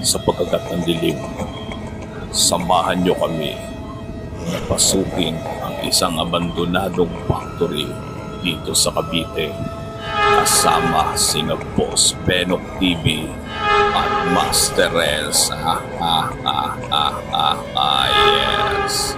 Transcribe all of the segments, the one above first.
sa pagkagat ng dilim. Samahan niyo kami na pasukin ang isang abandonadong factory dito sa Cavite. Kasama sina Boss Benok TV at Master Renz. Yes.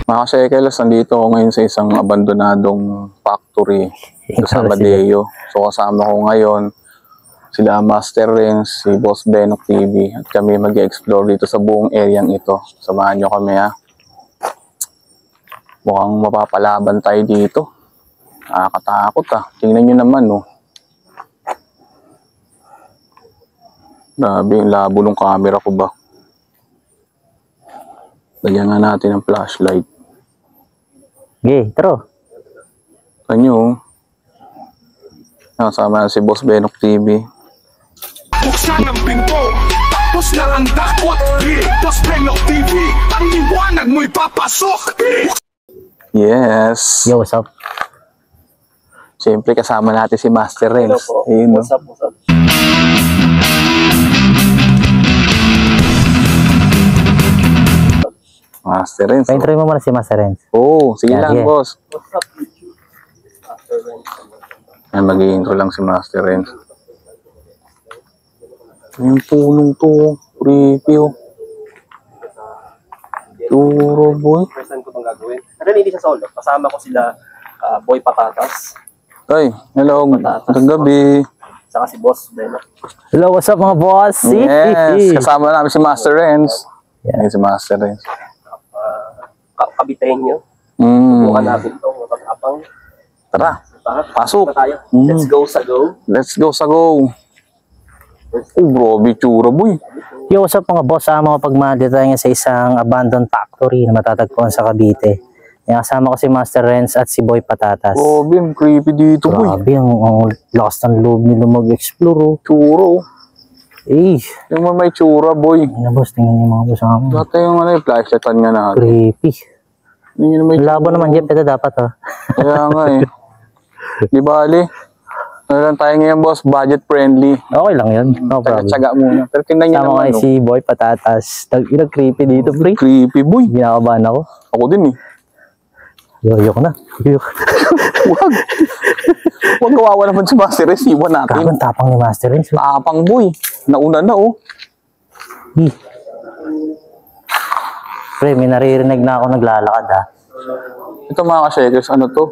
Mga Shekelers, nandito ako ngayon sa isang abandonadong factory sa Badeo. So kasama ko ngayon sila Master Renz, si Boss Benok TV at kami mag-explore dito sa buong areang ito. Samahan nyo kami ha. Mukhang mapapalaban tayo dito. Nakakatakot ha. Tingnan nyo naman oh. Grabe yung labo ng camera ko ba. Lagyan nga natin ng flashlight. Okay, taro. Kanyo. Nakasama na si Boss Benok TV. Buksan ang pinto, tapos na ang dakwat. Boss Benok TV, ang liwanag mo'y papasok. Yes. Yo, what's up? Siyempre kasama natin si Master Renz. Ayun, What's up, what's up? Master Renz. Pa-intro mo muna si Master Renz. Oo, sige Yeah, lang, yeah. boss. Ayan, mag-i-intro lang si Master Renz. Yung punong to, creepy oh. Turo, boy. First time ko itong gagawin. Pero hindi siya solo. Kasama ko sila Boy Patatas. Ay, hello, magandang gabi. Saka si Boss Benok. Hello, what's up mga boss? Yes, kasama namin si Master Renz. Yan si Master Renz. Kabiteño. Mm. Bukan natin itong matapang. Tara, pasok. Tayo. Let's go sa go. Let's go sa go. Oh, grabe tsura, boy. Yo, what's up mga boss? Sama ko pagmali tayo sa isang abandoned factory na matatagpuan sa Cavite. Yan, kasama ko si Master Renz at si Boy Patatas. Grabe, ang creepy dito, boy. Grabe, ang lakas ng loob nila mag-explore. Oh. Tsura, oh. Eh, Yung may tsura, boy. na boss, tingnan niyo mga boss. Dati yung yung flashlightan nga natin. Creepy. Hindi nyo may Labo naman, Jeff. Ito dapat, oh. Kaya nga eh. Di bali. Ano lang tayo ngayon, boss? Budget friendly. Okay lang yun. No problem. Tsaga muna. Pero tingnan nyo Sama ko naman, si Boy Patatas. Ilang creepy dito, pre. Creepy, boy. Ginakabahan ako. Ako din eh. Yoyok na. Yoyok. Huwag. Huwag kawawa naman si Master Renz. Iwan natin. Grabe, tapang ni Master Renz. Tapang, boy. Nauna na, oh. Pre, may naririnig na ako naglalakad, ha. Ito mga ka-shakers, ano to?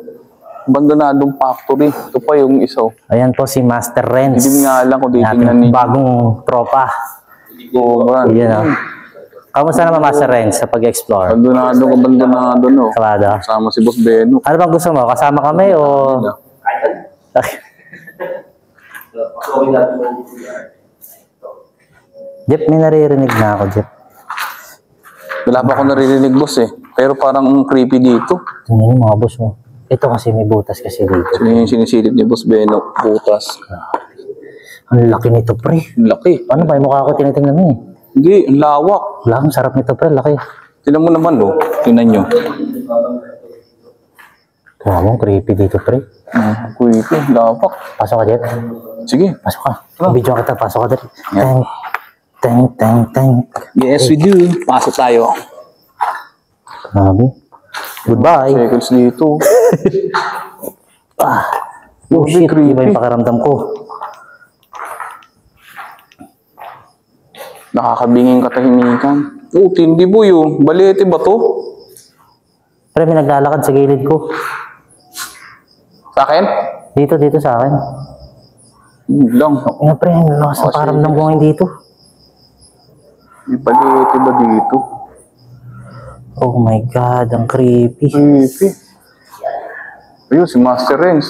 Abandonadong factory. Ito pa yung isa. Ayan po si Master Renz. Hindi nga lang kung titignan Ating ninyo. bagong tropa. Oo, man. Ayan, oh. Kamusta naman, Master Renz, sa pag-explore? Abandonado, no? Kabado. Kasama si Boss Benok. Ano bang gusto mo? Kasama kami o... Jeff, may naririnig na ako, Jeff. Wala pa ako naririnig, boss eh. Pero parang creepy dito. Tingnan mo mga boss mo. Ito kasi may butas kasi dito. So yung sinisilip ni Boss Benok, butas. Ang laki nito, pre. Ang laki. Ano ba yung mukha ko tinitingnan mo eh? Hindi, ang lawak. Wala, ang sarap nito, pre. Laki. Tingnan mo naman, oh. Tingnan nyo. Grabe, ang creepy dito, pre. Creepy, lawak. Pasok ka, Jeff. Sige. Pasok ka. Video kita, pasok ka dali. Teng, teng, teng, teng. Yes, we do. Pasok tayo. Grabe. Goodbye. Seconds dito. Oh shit, creepy. iba yung pakiramdam ko. Nakakabinging katahimikan. Oh, tindi boy, oh. Balete ba to? Pre, may naglalakad sa gilid ko. Sa akin? Dito sa akin. Lang. Nga pre, ang lakas ng pakiramdam ko ngayon dito. May balete ba dito? Oh my God, ang creepy. Creepy. Ayun, si Master Renz.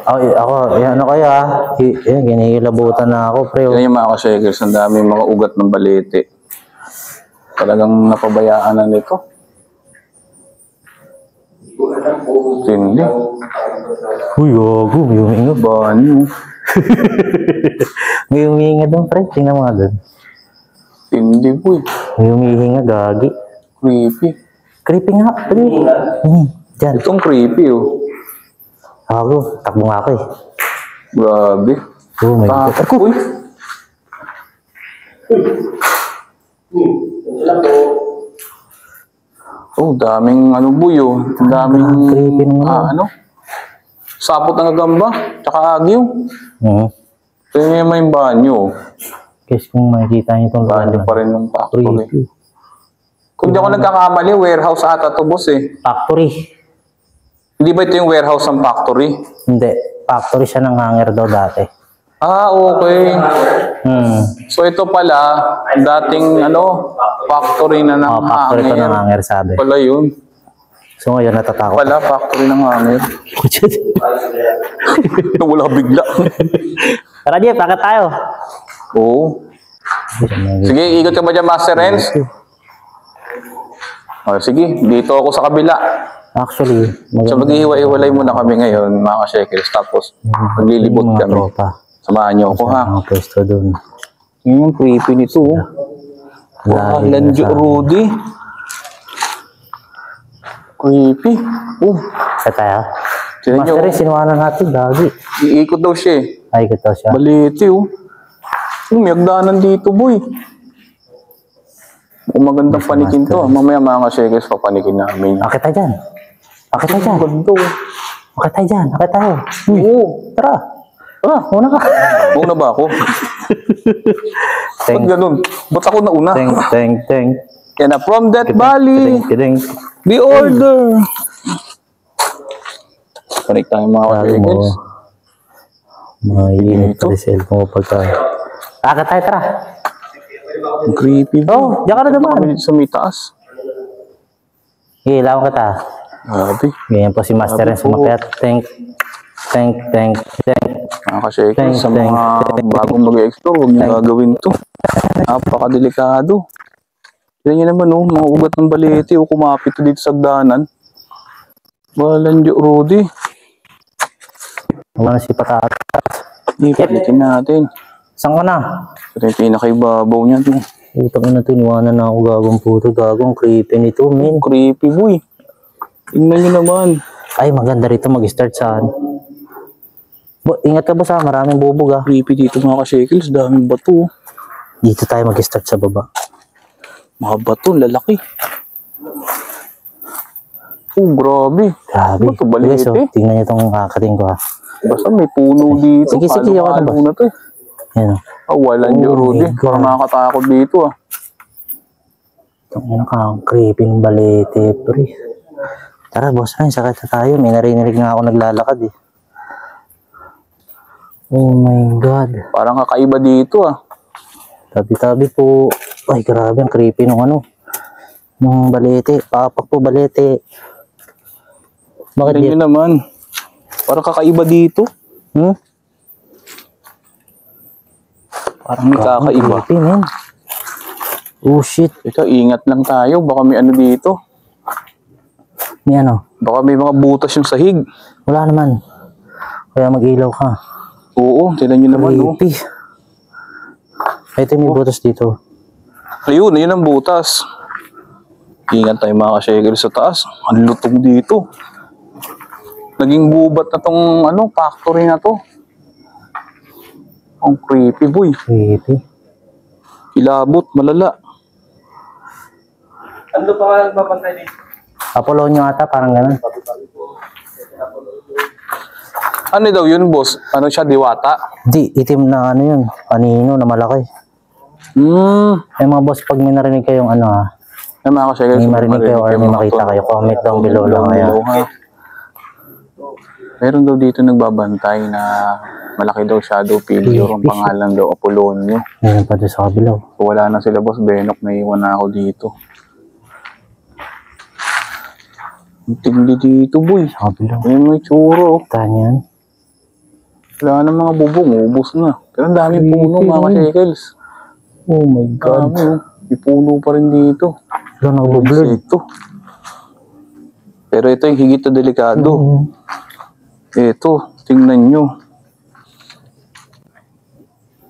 Ako, ano kaya? Ginigilabutan na ako, pre. Yan yung mga ka-shakers, ang dami mga ugat ng balete. Talagang napabayaan na nito. Tindi. Uy, gago, may huminga. Banyo. May huminga doon, pre. Tingnan mo nga doon. Tindi boy. May humihinga, gagi. Creepy. Creepy nga, pre. Diyan. Itong creepy oh. Gago, takbo nga ako eh. Grabe. Oh my God. Takot. Uy. Oh, daming ano boy oh. Daming Creepy naman. ano? Sapot ng gagamba, tsaka agyo. Kaya may banyo. Guys, kung makikita niyo itong Banyo pa rin yung factory. Creepy. Kung di ako nagkakamali, warehouse ata to boss eh. Factory. Hindi ba ito yung warehouse ng factory? Hindi. Factory siya ng hanger daw dati. Ah, okay. Hmm. So ito pala, dating ano, factory na ng Factory to ng hanger. hanger, sabi. Pala yun. So ngayon natatakot. Pala, factory ng hanger. Wala bigla. Tara, Jeff, bakit tayo? Oo. Sige, ikot ka ba dyan, Master Renz? Oh, sige, dito ako sa kabila. Actually, So maghihiwa-iwalay muna kami ngayon, mga ka-shekels. Tapos, maglilibot mga kami. tropa. Samahan niyo ako, ha? Mga pwesto doon. Yun yung creepy nito. Oh. Wow, Lanjo Rudy. Creepy. Oh, Sa tayo? tignan nyo. Master Rin, sinuwanan natin, gagi. Iikot daw siya eh. Ay, ito siya. Baliti, oh. May hagdanan dito, boy. Kung magandang panikin to, mamaya mga ka-shekels, papanikin namin. Akit tayo dyan. Akit tayo dyan. Ganda, oh. Akit tayo dyan. Akit tayo. Oo. Tara. Tara, una ka. Una ba ako? Ba't ganun? Ba't ako nauna? Teng. Yan na, from Death Valley, Kideng. the order. Connect tayo mga Sabi mo, ka-shekels. mainit pa rin cellphone ko pagka... Akit tayo, tara. Ang creepy, boy. Oh, diyan ka na naman. Kami dito sa may taas. Okay, lawan kita. Grabe. Ganyan po si Master Ren sumakyat. Teng. Mga ka-shekels, sa mga bagong mag-explore, huwag niyo gagawin to. Napakadelikado. Tignan niyo naman, oh, mga ugat ng balete, o kumapit to dito sa hagdanan. Lanjo Rudy. Wala na si Patatas. Ipalitin natin. Saan ka na? Ito yung pinakaibabaw niya, to. Utang na ito, iniwanan na ako gagong puto. Gagong creepy nito, men. Creepy, boy. Tingnan niyo naman. Ay, maganda rito mag-start saan. Ingat ka ba sa maraming bubog ah. Creepy dito mga ka-shekels, daming bato. Dito tayo mag-start sa baba. Mga bato, lalaki. Oh, grabe. Grabe. Bato, balete. Guys, oh, tingnan niyo itong kakating ko ah. Basta may puno dito. Sige, ako na ba? Halo-halo na to eh. Yan oh. Walang Oh Rudy. my God. Parang nakakatakot dito ah. Itong ang creepy ng balete, pre. Tara, boss, ay, sakit na tayo. May narinig nga ako naglalakad eh. Oh my God. Parang kakaiba dito ah. Tabi-tabi po. Ay, grabe, ang creepy nung ano. Nung balete. Papak po, balete. Bakit Tingnan di? niyo naman. Parang kakaiba dito. Hmm? Parang may kakaiba. Creepy, man. Oh, shit. Ito, ingat lang tayo. Baka may ano dito. May ano? Baka may mga butas yung sahig. Wala naman. Kaya mag-ilaw ka. Oo, tingnan niyo naman. Oh. Creepy. Ito may butas dito. Ayun, ayun ang butas. Ingat tayo mga ka-shekels sa taas. Ang lutog dito. Naging gubat na tong ano, factory na to. Ang creepy, boy. Creepy. Ilabot, malala. Ano pa nga nagbabantay dito? Apolonio ata, parang ganun. Ano daw yun, boss? Ano siya, diwata? Di, itim na ano yun. Panino na malaki. Eh mga boss, pag may narinig kayong ano ha, Ay, mga ka-shekels. may marinig kayo or may makita kayo, comment down below lang kaya. Meron daw dito nagbabantay na malaki daw shadow figure. Ang pangalan daw, Apolonio. Meron pa doon sa kabilaw. So, wala na sila, boss. Benok, naiwan na ako dito. Ang tigli dito, boy. Sa kabilaw. Ayun, may tsuro. Taan yan. Wala na mga bubong, ubos na. Pero ang daming puno, mga ka-shekels. Oh my God. Dami, oh. May puno pa rin dito. Wala nagbo-blurred. Insekto. Pero ito yung higit na delikado. Ito, tingnan nyo.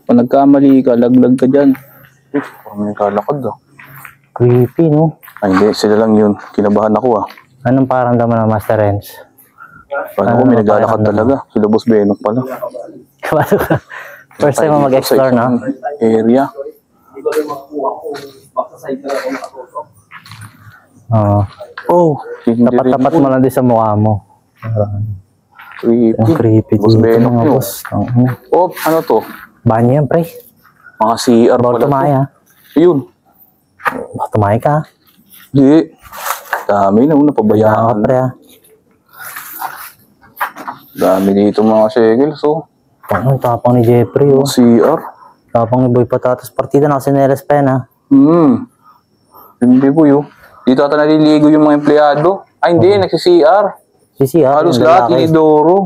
Kung nagkamali ka, laglag ka dyan. Parang may kalakad ah. Creepy, no? Ay, hindi, sila lang yun. Kinabahan ako ah. Anong paramdaman ng Master Renz? Paano ko may naglalakad talaga? Sila Boss Benok pala. First time mo mag-explore, no? Area. Hindi ko rin makuha kung baka sa side na ako nakatutok. Oo. Oh, Tapat-tapat mo lang din sa mukha mo. Creepy. Ang creepy Boss dito, Benok mga nyo. boss. Ang Oh, ano to? banyo yan, pre. Mga CR Bawal pala to. tumaya. Yun. Baka tumaya ka. Hindi. Dami na, Kailangan ka, napabayaan. pre, ah. Dami dito mga shekels, oh. Ang tapang ni Jeffrey, oh. Mga CR. Tapang ni Boy Patatas. Partida na kasi nilas pa yan, ah. Hindi po yun. Dito ata naliligo yung mga empleyado. Ay, hindi, nagsi-CR. Sisi, ah. Halos yung lahat, lalaki. inidoro.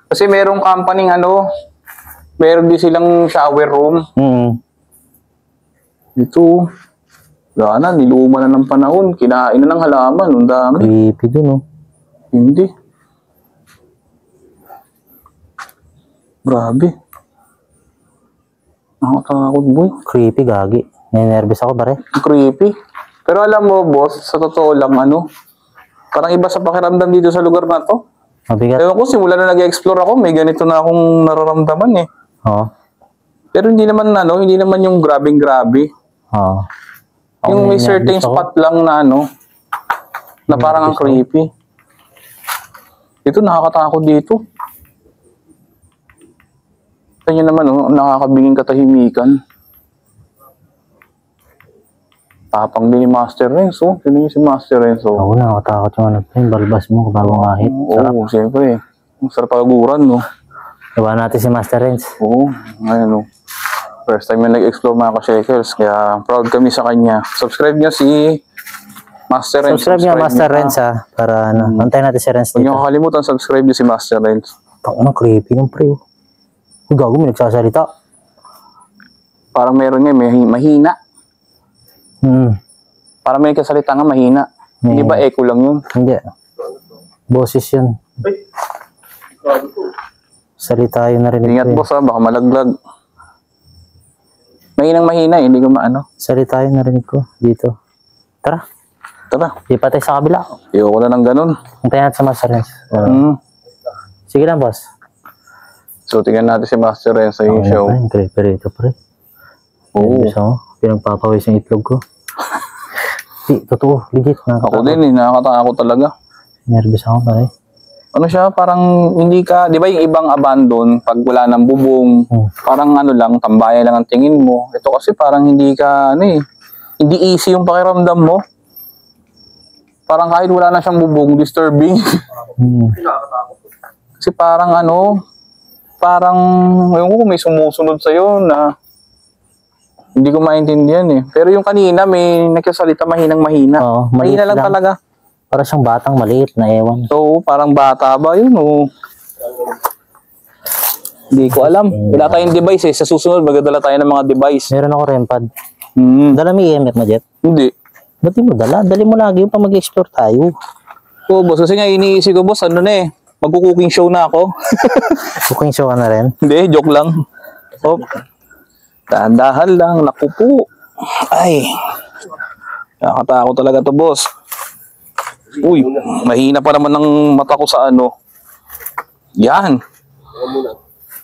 Kasi merong company ano, meron din silang shower room. Ito, wala na, niluma na ng panahon. Kinain na ng halaman, ang dami. Creepy dun, oh. Hindi. Grabe. Nakatakot, boy. Creepy, gagi. Ninervous ako, pare. Creepy. Pero alam mo, boss, sa totoo lang, ano, parang iba sa pakiramdam dito sa lugar na to. Mabigat. Ewan ko, simula na nag-explore ako, may ganito na akong nararamdaman eh. Oo. Pero hindi naman, ano, hindi naman yung grabing-grabe. Oo. Yung may certain ninervous ako. spot lang na, ano, na parang ang creepy. Ito, nakakatakot dito. Kanya naman, oh, nakakabinging katahimikan. Tapang din ni Master Renzo. Sino yung si Master Renzo? Ako, nakakatakot yung ano, yung balbas mo, bagong ahit. Sarap. Oo, siyempre. Ang sarap pagaguran, no? Diba natin si Master Renz? Oo, ngayon, no? First time na nag-explore mga ka-shekels, kaya proud kami sa kanya. Subscribe niyo si Master Renz. Subscribe niya Master Renz, ha? Para, ano, antayin natin si Renz Huwag niyo dito. kakalimutan, subscribe niyo si Master Renz. Ang creepy ng pre, oh. Uy, gago, may nagsasalita. Parang meron niya, may mahina. Parang may nagsasalita nga mahina. Hindi ba echo lang yun? Hindi. Boses yun. Salita yun narinig Ingat ko, eh. boss ha, baka malaglag. Mahinang mahina eh, hindi ko maano. Salita yun narinig ko. Dito. Tara. Tara, Di pa tayo sa kabila. ayoko na ng ganun. Antayin natin sa Master Renz. Sige lang, boss. So, tingnan natin si Master Renz sa yung Ano show. pa, yung creepy rito, pre. Oo. Nervous ako. Pinagpapawis yung itlog ko. Di, totoo. Legit. Ako din eh, nakakatakot talaga. Nervous ako, pare. Ano siya, parang hindi ka, di ba yung ibang abandon, pag wala ng bubong, parang ano lang, tambayan lang ang tingin mo. Ito kasi parang hindi ka, ano eh, hindi easy yung pakiramdam mo. Parang kahit wala na siyang bubong, disturbing. Kasi parang ano, parang, yung ko may sumusunod sa'yo na hindi ko maintindihan eh. Pero yung kanina, may nagsasalita mahinang mahina. Oo, Mahina maliit lang lang. talaga. Para siyang batang maliit na ewan. So, parang bata ba yun o? Hindi ko alam. Wala tayong device eh. Sa susunod, magdadala tayo ng mga device. Meron ako rempad. Dala mo EMF mo, Jet? Hindi. Ba't di mo dala? Dali mo lagi yung pa mag-explore tayo. Oo, boss. Kasi nga iniisip ko, boss, ano na eh. Magkukuking show na ako. Cooking show ka na rin. Hindi, joke lang. Oh. Dahan-dahan lang. Naku po. Ay. Nakakatakot talaga to, boss. Uy, mahina pa naman ng mata ko sa ano. Yan.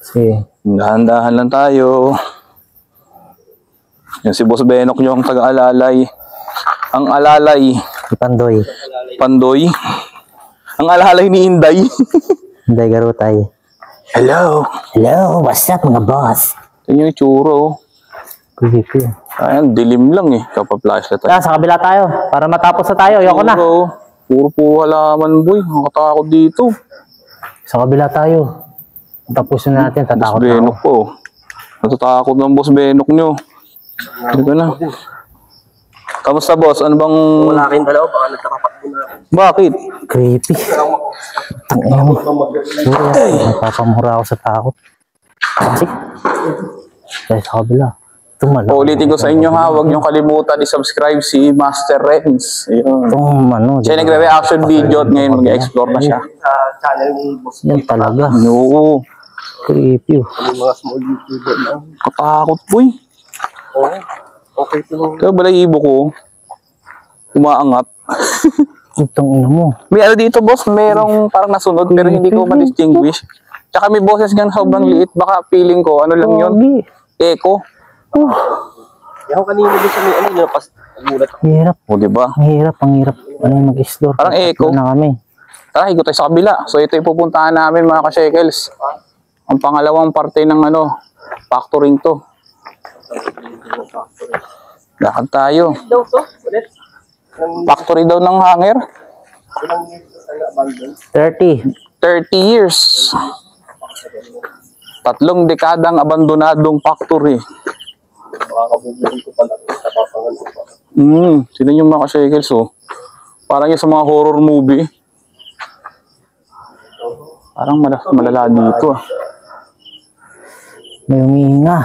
Sige. Dahan-dahan lang tayo. Yan si Boss Benok yung taga-alalay. Ang alalay. Si Pandoy. Pandoy. Ang alalay ni Inday. Hindi, garutay. Hello. Hello, what's up mga boss? Ito yung itsuro. Creepy. Ayan, dilim lang eh. Kapag-flashlight tayo. Sa kabila tayo. Para matapos na tayo. Ayoko na. Puro po halaman, boy. Nakatakot dito. Sa kabila tayo. Tapusin na natin. Boss Tatakot na ako. Benok po. Natatakot ng Boss Benok nyo. Hindi ko na. Kamusta, boss? Ano bang... Wala kayong dalawa, baka nagkakapat na. Bakit? Creepy. Tangina mo. Napapamura ako sa takot. Kasi. Dahil sa kabila. Ulitin ko sa inyo ha, huwag niyong kalimutan i-subscribe si Master Renz. Ayun. Siya nagre-reaction video at ngayon mag-explore na siya. Sa channel ni Boss Yan talaga. No. Creepy. Yung mga small YouTuber lang. Katakot boy. Oo. Okay ito nung... Kaya balahibo ko, umaangat. Itong ino mo. May ano dito boss, merong parang nasunod pero hindi ko ma-distinguish. Tsaka may boses nga sobrang liit, baka feeling ko, ano lang yun? Echo. Yung kanina doon sa may ano, nagulat ako. Hirap. O diba? Ang hirap. Ano yung mag-explore? Parang echo. Na kami. Tara, higo tayo sa kabila. So ito yung pupuntahan namin mga ka-shekels. Ang pangalawang parte ng ano, factoring to. Lakad tayo. Daw to, ulit. Factory daw ng hanger. Ilang years na abandon. 30. 30 years. 3 dekadang abandonadong factory. Makakabubuhay ko pala. Napapangan ko pa. Sino yung mga ka-shekels oh. Parang yung sa mga horror movie. Parang malala dito ah. May humihinga.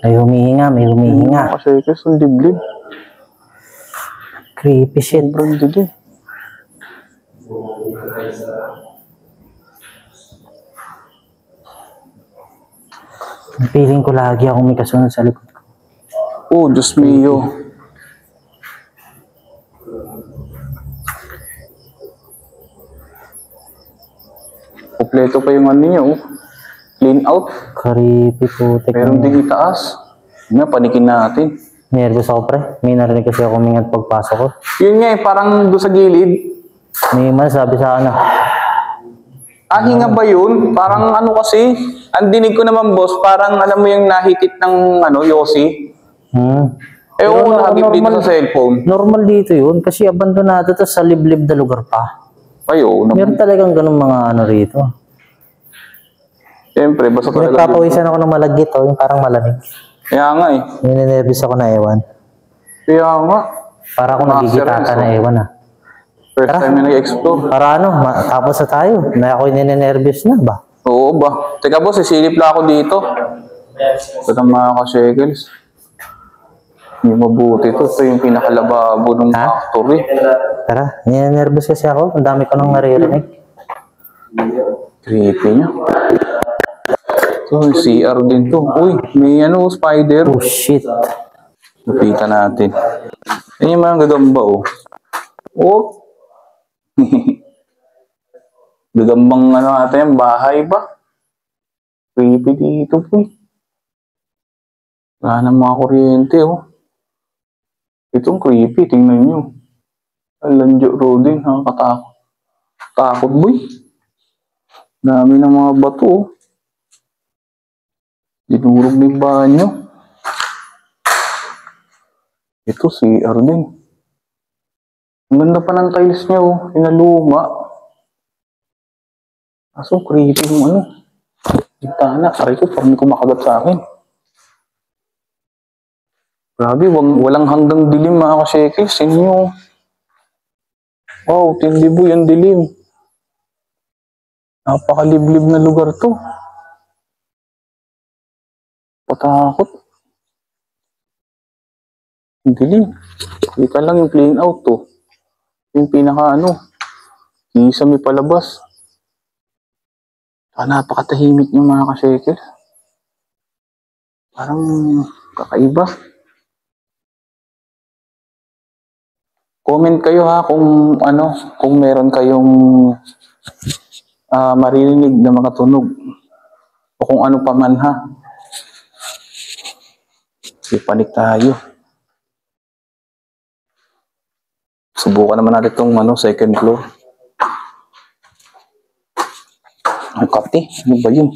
May humihinga. Mga ka-shekels, ang diblib. Creepy shit. Sobrang diblib. Feeling ko lagi akong may kasunod sa likod ko. Oh, Diyos mio. Kompleto pa yung ano niya, oh. Clean out. Creepy putik. Meron ding itaas. Nga, panikin natin. Nervous ako pre. May narinig kasi ako mingat pagpasok ko. Yun nga eh, parang doon sa gilid. May man sabi sa ano. Hinga ba yun? Parang ano kasi, ang dinig ko naman boss, parang alam mo yung nahitit ng ano, Yossi. Eh oo, nakagip dito sa cellphone. Normal dito yun kasi abandonado to sa liblib na lugar pa. Ay oo. Meron talagang ganun mga ano rito. Siyempre, basta talaga. Nagpapawisan ako ng malagit oh, yung parang malamig. Kaya nga eh. Ninenervous ako na ewan. Kaya nga. Para akong nagigitata na ewan ah. First time na nag-explore. Para ano, tapos na tayo. Na ako'y ninenervous na ba? Oo ba? Teka boss, sisilip lang ako dito. Ito ng mga ka-shekels. Hindi mabuti ito. Ito yung pinakalababo ng factory. Tara, ninenervous kasi ako. Ang dami ko nang naririnig. Creepy niya. Ito, yung CR din to. Uy, may ano, spider. Oh shit. Lupitan natin. Yan yung mga gagamba oh. Oh. Gagambang ano ata yung bahay ba? Creepy dito po eh. Wala na mga kuryente oh. Itong creepy, tingnan nyo. Alanjo roding, nakakatakot. Takot boy. Dami ng mga bato oh. Dinurog na yung banyo. Ito CR din. Ang ganda pa ng tiles niya oh. Inaluma. Aso creepy yung ano. Bintana. Aray ko, parang hindi ko makagat sa akin. Grabe, walang hanggang dilim mga ka-shekels. Inyo. Wow, tindi boy, ang dilim. Napakaliblib na lugar to. Patakot. Ang dilim. Kita lang yung clean out to. Yung pinaka ano. Isa may palabas. Napakatahimik yung mga ka-shekels. Parang kakaiba. Comment kayo ha kung ano, kung meron kayong maririnig na mga tunog o kung ano pa man ha. Panik tayo. Subukan naman natin itong ano, second floor. Ang kati, ano ba yun?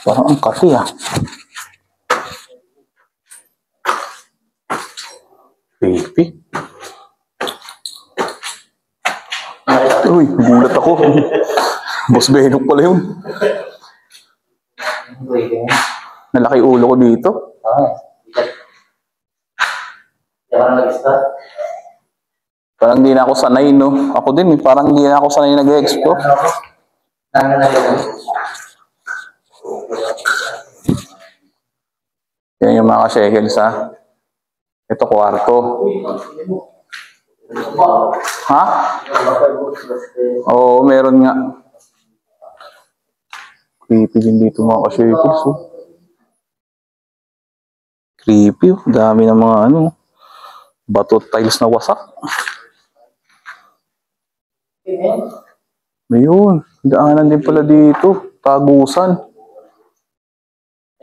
Parang ang kati ah. Creepy. Uy, gulat ako. Boss Benok pala yun. Nalaki ulo ko dito. Parang hindi na ako sanay, no? Ako din, parang hindi na ako sanay nag-explore. Yan yung mga ka-shekels ha. Ito kwarto. Ha? Oo, meron nga. Creepy din dito mga ka-shekels. Oh. Creepy. Oh. Dami ng mga ano. Bato tiles na wasak. Ayun. Daanan din pala dito. Tagusan.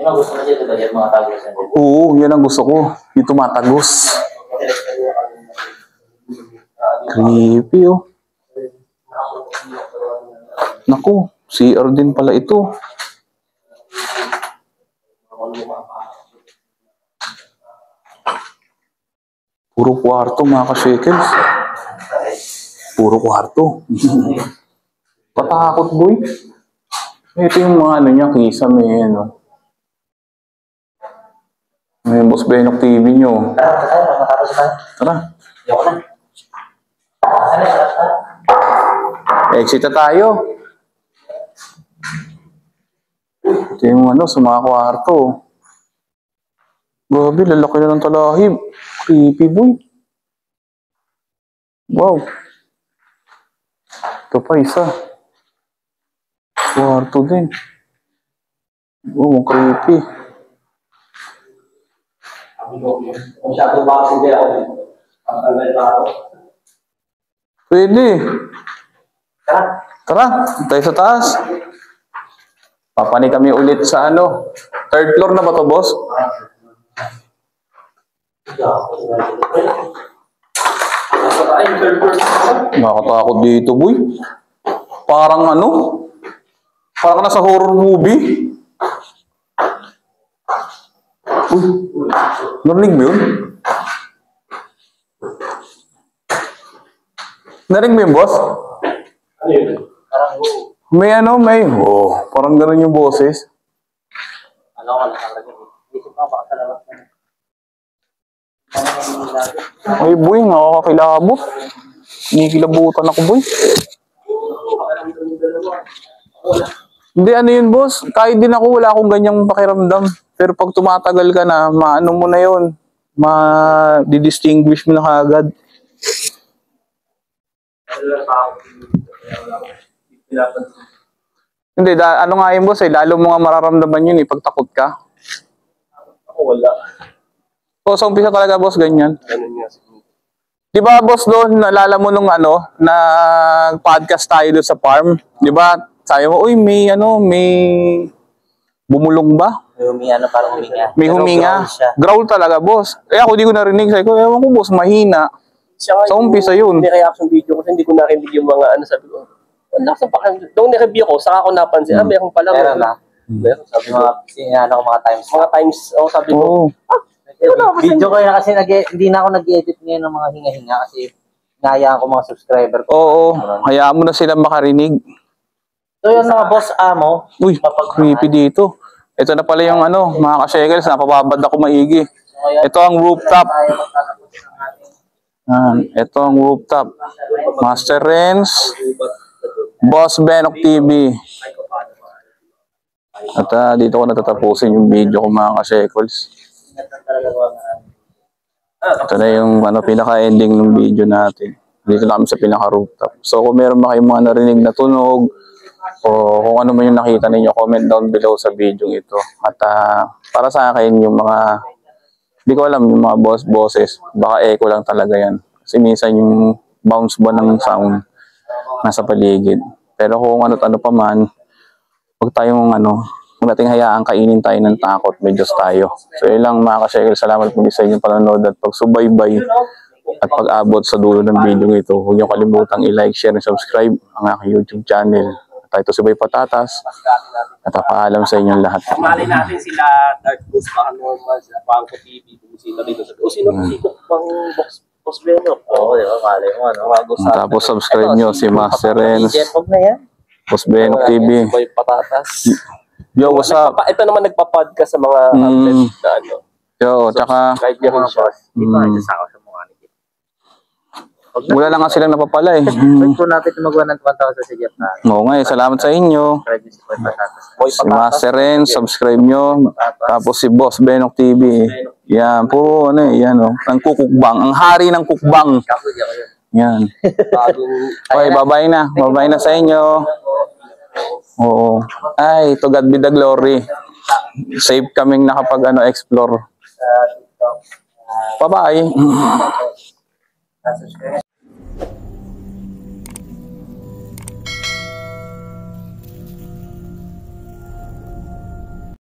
Yan ang gusto mo dito ba? Yan mga tagusan dito. Oo, yan ang gusto ko. Yung tumatagos. Creepy oh. Naku, CR din pala ito. Puro kwarto mga ka-shekels. Puro kwarto. Patakot boy. Ito yung mga ano niya, kisame ano. May Boss Benok TV nyo. Tara. Exit na tayo. Ito yung ano, sa mga kwarto. Grabe, lalaki na ng talahib. Creepy boy. Wow. Ito pa isa. Kwarto din. Wow, ang creepy. Pwede. Tara, tayo sa taas. Papani kami ulit sa ano. Third floor na ba to, boss? Nakakatakot dito, boy. Parang ano? Parang nasa horror movie. Uy, narinig mo yun? Narinig mo yun, boss? May ano, may... Oh, parang gano'n yung boses. Ano ka nakalagay? Isip ko baka sa labas na. Ay, boy, nakakakilabot. Kinikilabutan ako, boy. Hindi, ano yun, boss? Kahit din ako, wala akong ganyang pakiramdam. Pero pag tumatagal ka na, maano mo na yun. Ma-distinguish mo na kagad. Hindi, ano nga yun, boss, eh. Lalo mo nga mararamdaman yun, eh, pag takot ka. Ako wala. O, sa umpisa talaga, boss, ganyan. Ganun nga siguro. Di ba, boss, doon, naalala mo nung ano, nag-podcast tayo doon sa farm? Di ba? Sabi mo, uy, may bumulong ba? May ano, parang huminga. May Pero huminga. growl siya. Growl talaga, boss. Eh, ako di ko narinig. Sabi ko, ewan ko, boss, mahina. Siya nga Sa umpisa yun. May reaction video kasi hindi ko narinig yung mga ano, sabi ko. Ang lakas ng pakiramdam. Nung nireview ko, saka ako napansin, meron pala. Meron na. Meron, sabi Yung ko. mga, sinano ko mga times. Mga times, ako sabi ko, Oo. Video ko yun kasi hindi na ako nag-edit ngayon ng mga hinga-hinga kasi inayaan ko mga subscriber ko. Oo. Hayaan mo na sila makarinig. So yun mga boss amo, Uy, creepy dito. Ito na pala yung ano, mga ka-shekels, napababad ako maigi. Ito ang rooftop. Ito ang rooftop. Master Renz, Boss Benok TV. At dito ko natatapusin yung video ko mga ka-shekels. Ito na yung ano, pinaka-ending ng video natin. Dito na kami sa pinaka-rooftop. So kung meron ba kayong mga narinig na tunog, o kung ano man yung nakita ninyo, comment down below sa video ito. At para sa akin, yung mga, hindi ko alam, yung mga boses, baka echo lang talaga yan. Kasi minsan yung bounce ba ng sound nasa paligid. Pero kung ano't ano pa man, huwag tayong ano, kung nating hayaan, kainin tayo ng takot, may Diyos tayo. So yun lang mga ka-shekels, salamat po sa inyong panonood at pagsubaybay at pag-abot sa dulo ng video ito. Huwag niyo kalimutang i-like, share, and subscribe ang aking YouTube channel. Tayo to si Boy Patatas at paalam sa inyong lahat. mali natin sila Dark Boost, baka normal, sila Pangko TV, bumisita dito sa sino pang Boss Benok? Oo, di ba? Mali mo ano. Tapos subscribe nyo si Master Renz, Huwag na yan. Boss Benok TV. Boy Patatas. Yo, what's up? Ito naman nagpa-podcast sa mga outlet na ano. Yo, tsaka Subscribe nyo rin siya. Di ba? Isasako sa mukha ni Kit. Wala lang nga silang napapala eh. Wait po natin magawa ng 1,000 sa Jeff na. Oo nga eh, salamat sa inyo. Subscribe niyo si Boy Patatas. Si Master Ren, subscribe nyo. Tapos si Boss Benok TV. Yan, puro ano eh, yan oh. Ang kukukbang, ang hari ng kukbang. Kapoy ako yun. Yan. Bagong Okay, bye-bye na. Bye-bye na sa inyo. Oo. Ay, to God be the glory. Safe kaming nakapag explore. Bye-bye.